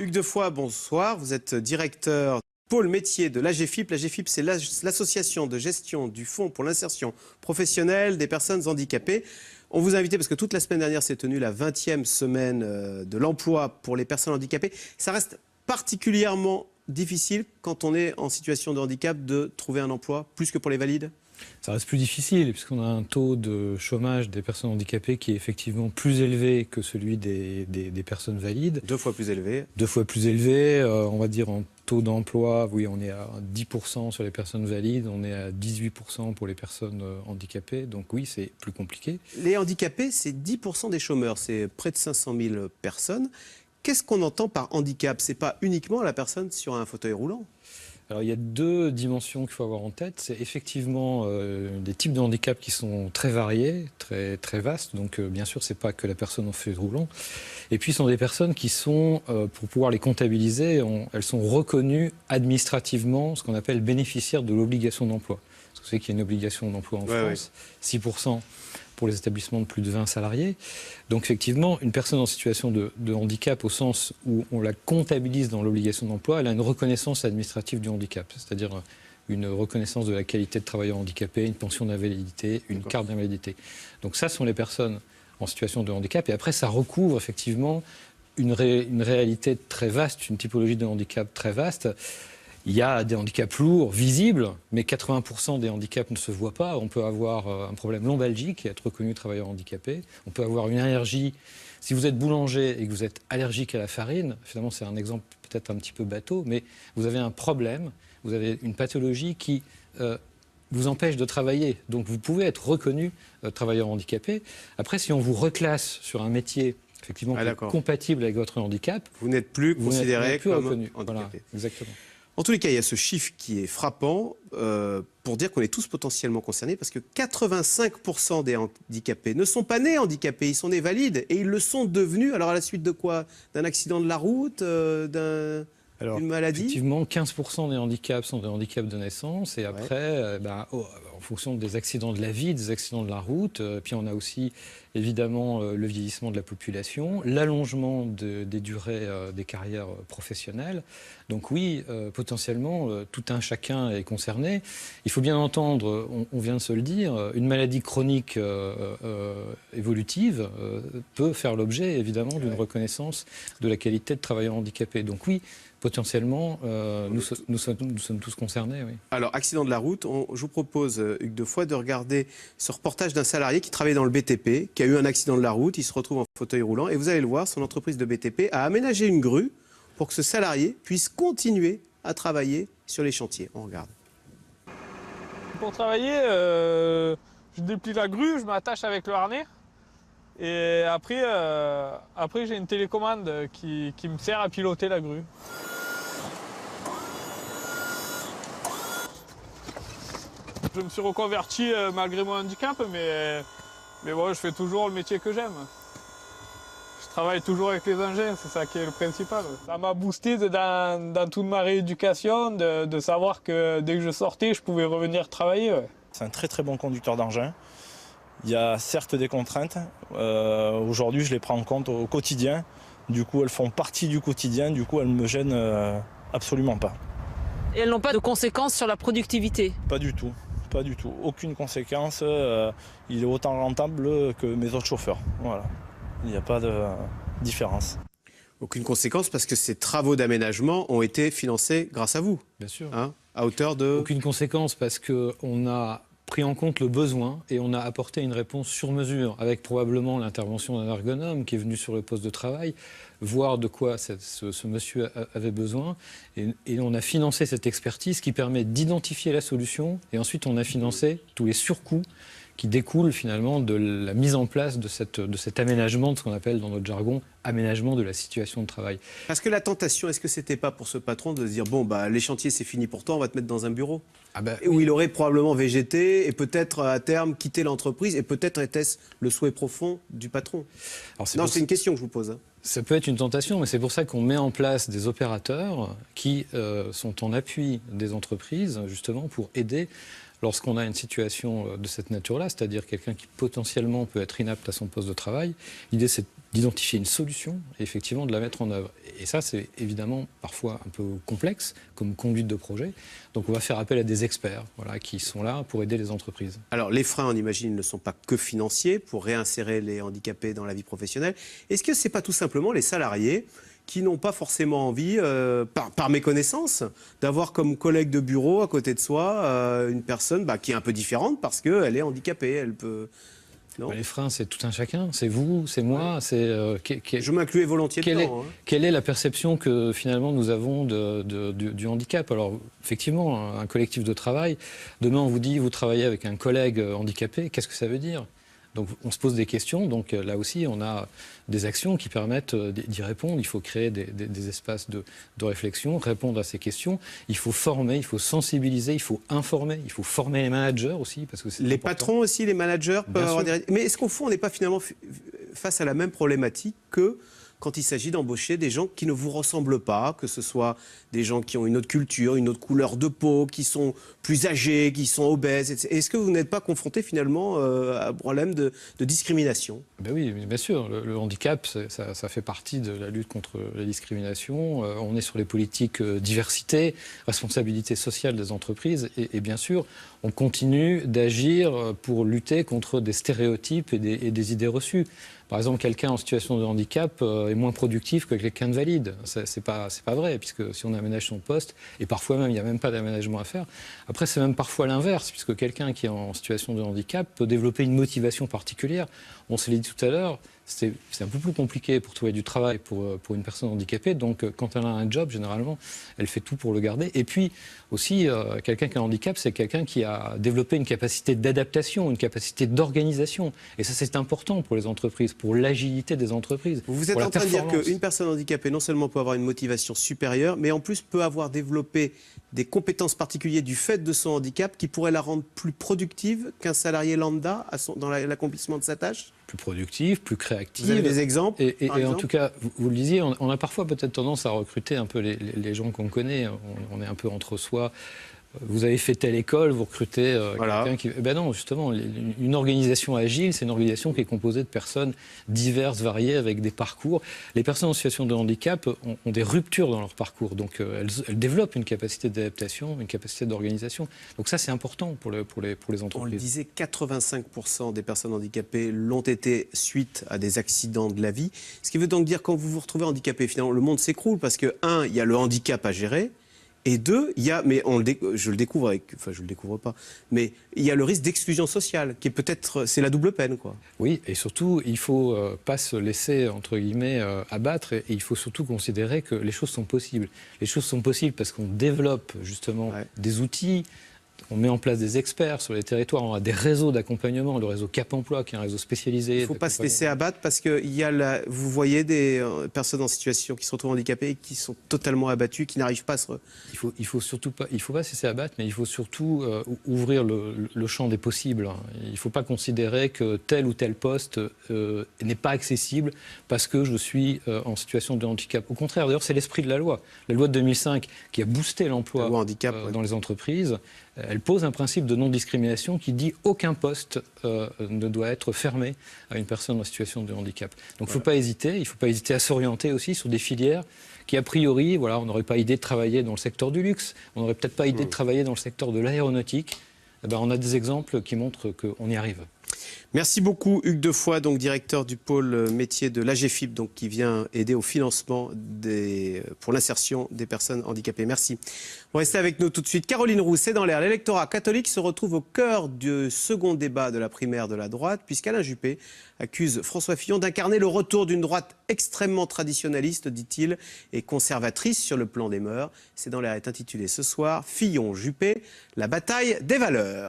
Hugues Defoy, bonsoir. Vous êtes directeur pôle métier de l'AGEFIP. L'AGEFIP, c'est l'association de gestion du Fonds pour l'insertion professionnelle des personnes handicapées. On vous a invité parce que toute la semaine dernière s'est tenue la 20e semaine de l'emploi pour les personnes handicapées. Ça reste particulièrement difficile quand on est en situation de handicap de trouver un emploi, plus que pour les valides? Ça reste plus difficile puisqu'on a un taux de chômage des personnes handicapées qui est effectivement plus élevé que celui des personnes valides. 2 fois plus élevé. 2 fois plus élevé. On va dire en taux d'emploi, oui, on est à 10% sur les personnes valides, on est à 18% pour les personnes handicapées. Donc oui, c'est plus compliqué. Les handicapés, c'est 10% des chômeurs, c'est près de 500 000 personnes. Qu'est-ce qu'on entend par handicap? C'est pas uniquement la personne sur un fauteuil roulant. Alors il y a 2 dimensions qu'il faut avoir en tête. C'est effectivement des types de handicap qui sont très variés, très vastes. Donc bien sûr, c'est pas que la personne en fauteuil roulant. Et puis ce sont des personnes qui sont, pour pouvoir les comptabiliser, elles sont reconnues administrativement, ce qu'on appelle bénéficiaires de l'obligation d'emploi. Parce que vous savez qu'il y a une obligation d'emploi en France, 6% pour les établissements de plus de 20 salariés. Donc effectivement, une personne en situation de handicap, au sens où on la comptabilise dans l'obligation d'emploi, elle a une reconnaissance administrative du handicap, c'est-à-dire une reconnaissance de la qualité de travailleur handicapé, une pension d'invalidité, une carte d'invalidité. Donc ça, ce sont les personnes en situation de handicap. Et après, ça recouvre effectivement une réalité très vaste, une typologie de handicap très vaste. Il y a des handicaps lourds, visibles, mais 80% des handicaps ne se voient pas. On peut avoir un problème lombalgique et être reconnu travailleur handicapé. On peut avoir une allergie. Si vous êtes boulanger et que vous êtes allergique à la farine, finalement c'est un exemple peut-être un petit peu bateau, mais vous avez un problème, vous avez une pathologie qui vous empêche de travailler. Donc vous pouvez être reconnu travailleur handicapé. Après, si on vous reclasse sur un métier effectivement compatible avec votre handicap, vous n'êtes plus considéré comme reconnu. handicapé. Voilà, exactement. En tous les cas, il y a ce chiffre qui est frappant pour dire qu'on est tous potentiellement concernés parce que 85% des handicapés ne sont pas nés handicapés, ils sont nés valides et ils le sont devenus, alors à la suite de quoi? D'un accident de la route, d'une maladie? Effectivement, 15% des handicaps sont des handicaps de naissance et après, en fonction des accidents de la vie, des accidents de la route, puis on a aussi évidemment le vieillissement de la population, l'allongement des durées des carrières professionnelles. Donc oui, potentiellement, tout un chacun est concerné. Il faut bien entendre, on vient de se le dire, une maladie chronique évolutive peut faire l'objet évidemment d'une reconnaissance de la qualité de travailleur handicapé. Donc oui, potentiellement, nous sommes tous concernés. Oui. Alors, accident de la route, je vous propose, Hugues Defoy, de regarder ce reportage d'un salarié qui travaillait dans le BTP, qui a eu un accident de la route, il se retrouve en fauteuil roulant, et vous allez le voir, son entreprise de BTP a aménagé une grue pour que ce salarié puisse continuer à travailler sur les chantiers. On regarde. Pour travailler, je déplie la grue, je m'attache avec le harnais. Et après j'ai une télécommande qui me sert à piloter la grue. Je me suis reconverti malgré mon handicap, mais bon, je fais toujours le métier que j'aime. Je travaille toujours avec les engins, c'est ça qui est le principal. Ça m'a boosté dans toute ma rééducation, de savoir que dès que je sortais, je pouvais revenir travailler. Ouais. C'est un très très bon conducteur d'engin. Il y a certes des contraintes. Aujourd'hui, je les prends en compte au quotidien. Du coup, elles font partie du quotidien. Du coup, elles ne me gênent absolument pas. Et elles n'ont pas de conséquences sur la productivité? Pas du tout. Pas du tout. Aucune conséquence. Il est autant rentable que mes autres chauffeurs. Voilà. Il n'y a pas de différence. Aucune conséquence parce que ces travaux d'aménagement ont été financés grâce à vous. Bien sûr. Hein, à hauteur de... Aucune conséquence parce qu'on a pris en compte le besoin et on a apporté une réponse sur mesure avec probablement l'intervention d'un ergonome qui est venu sur le poste de travail, voir de quoi ce monsieur avait besoin et on a financé cette expertise qui permet d'identifier la solution et ensuite on a financé tous les surcoûts qui découlent finalement de la mise en place de cet aménagement, de ce qu'on appelle dans notre jargon aménagement de la situation de travail. Parce que la tentation, est-ce que c'était pas pour ce patron de se dire bon bah les chantiers c'est fini pour toi, on va te mettre dans un bureau où il aurait probablement végété et peut-être à terme quitté l'entreprise et peut-être était-ce le souhait profond du patron? Non, c'est une question que je vous pose. Ça peut être une tentation, mais c'est pour ça qu'on met en place des opérateurs qui sont en appui des entreprises justement pour aider lorsqu'on a une situation de cette nature-là, c'est-à-dire quelqu'un qui potentiellement peut être inapte à son poste de travail, l'idée c'est d'identifier une solution et effectivement de la mettre en œuvre. Et ça, c'est évidemment parfois un peu complexe comme conduite de projet. Donc on va faire appel à des experts qui sont là pour aider les entreprises. Alors les freins, on imagine, ne sont pas que financiers pour réinsérer les handicapés dans la vie professionnelle. Est-ce que ce n'est pas tout simplement les salariés qui n'ont pas forcément envie, par méconnaissance, d'avoir comme collègue de bureau à côté de soi une personne qui est un peu différente parce qu'elle est handicapée, elle peut... Les freins, c'est tout un chacun, c'est vous, c'est moi, c'est... Je m'incluais volontiers dedans. Quelle est la perception que finalement nous avons du handicap? Alors effectivement, un collectif de travail, demain on vous dit vous travaillez avec un collègue handicapé, qu'est-ce que ça veut dire? Donc on se pose des questions, donc là aussi on a des actions qui permettent d'y répondre. Il faut créer des espaces de réflexion, répondre à ces questions. Il faut former, il faut sensibiliser, il faut informer, il faut former les managers aussi. Parce que c'est les important. Patrons aussi, les managers peuvent avoir des... Mais est-ce qu'au fond on n'est pas finalement face à la même problématique que quand il s'agit d'embaucher des gens qui ne vous ressemblent pas, que ce soit des gens qui ont une autre culture, une autre couleur de peau, qui sont plus âgés, qui sont obèses, etc. Est-ce que vous n'êtes pas confronté finalement à un problème de discrimination? Ben oui, bien sûr. Le handicap, ça fait partie de la lutte contre la discrimination. On est sur les politiques diversité, responsabilité sociale des entreprises. Et bien sûr, on continue d'agir pour lutter contre des stéréotypes et des idées reçues. Par exemple, quelqu'un en situation de handicap est moins productif que quelqu'un de valide. C'est pas vrai, puisque si on aménage son poste, et parfois même, il n'y a même pas d'aménagement à faire. Après, c'est même parfois l'inverse, puisque quelqu'un qui est en situation de handicap peut développer une motivation particulière. On se l'a dit tout à l'heure, c'est un peu plus compliqué pour trouver du travail pour une personne handicapée. Donc, quand elle a un job, généralement, elle fait tout pour le garder. Et puis, aussi, quelqu'un qui a un handicap, c'est quelqu'un qui a développé une capacité d'adaptation, une capacité d'organisation. Et ça, c'est important pour les entreprises, pour l'agilité des entreprises. Vous êtes en train de dire qu'une personne handicapée, non seulement peut avoir une motivation supérieure, mais en plus peut avoir développé des compétences particulières du fait de son handicap qui pourraient la rendre plus productive qu'un salarié lambda dans l'accomplissement de sa tâche? Plus productive, plus créative. Vous avez des exemples? Et en tout cas, vous le disiez, on a parfois peut-être tendance à recruter un peu les gens qu'on connaît. On est un peu entre soi. Vous avez fait telle école, vous recrutez quelqu'un qui... Ben non, justement, une organisation agile, c'est une organisation qui est composée de personnes diverses, variées, avec des parcours. Les personnes en situation de handicap ont des ruptures dans leur parcours, donc elles développent une capacité d'adaptation, une capacité d'organisation. Donc ça, c'est important pour les entreprises. On le disait, 85% des personnes handicapées l'ont été suite à des accidents de la vie. Ce qui veut donc dire, quand vous vous retrouvez handicapé, finalement, le monde s'écroule parce que, un, il y a le handicap à gérer. Et deux, il y a, mais je le découvre enfin je le découvre pas, mais il y a le risque d'exclusion sociale, qui est peut-être, c'est la double peine, quoi. Oui, et surtout, il faut pas se laisser, entre guillemets, abattre, et il faut surtout considérer que les choses sont possibles. Les choses sont possibles parce qu'on développe justement des outils. On met en place des experts sur les territoires, on a des réseaux d'accompagnement, le réseau Cap Emploi qui est un réseau spécialisé. Il ne faut pas se laisser abattre parce que vous voyez des personnes en situation qui se retrouvent handicapées et qui sont totalement abattues, qui n'arrivent pas à se... Il faut surtout pas, il faut pas se laisser abattre, mais il faut surtout ouvrir le champ des possibles. Il ne faut pas considérer que tel ou tel poste n'est pas accessible parce que je suis en situation de handicap. Au contraire, d'ailleurs, c'est l'esprit de la loi. La loi de 2005 qui a boosté l'emploi dans les entreprises. Elle pose un principe de non-discrimination qui dit aucun poste ne doit être fermé à une personne en situation de handicap. Donc il ne faut pas hésiter, il ne faut pas hésiter à s'orienter aussi sur des filières qui, a priori, on n'aurait pas idée de travailler dans le secteur du luxe, on n'aurait peut-être pas idée de travailler dans le secteur de l'aéronautique. On a des exemples qui montrent qu'on y arrive. Merci beaucoup Hugues Defoy, donc directeur du pôle métier de l'AGEFIP, donc qui vient aider au financement pour l'insertion des personnes handicapées. Merci. On va rester avec nous tout de suite. Caroline Roux, c'est dans l'air. L'électorat catholique se retrouve au cœur du second débat de la primaire de la droite, puisqu'Alain Juppé accuse François Fillon d'incarner le retour d'une droite extrêmement traditionnaliste, dit-il, et conservatrice sur le plan des mœurs. C'est dans l'air est intitulé ce soir Fillon-Juppé, la bataille des valeurs.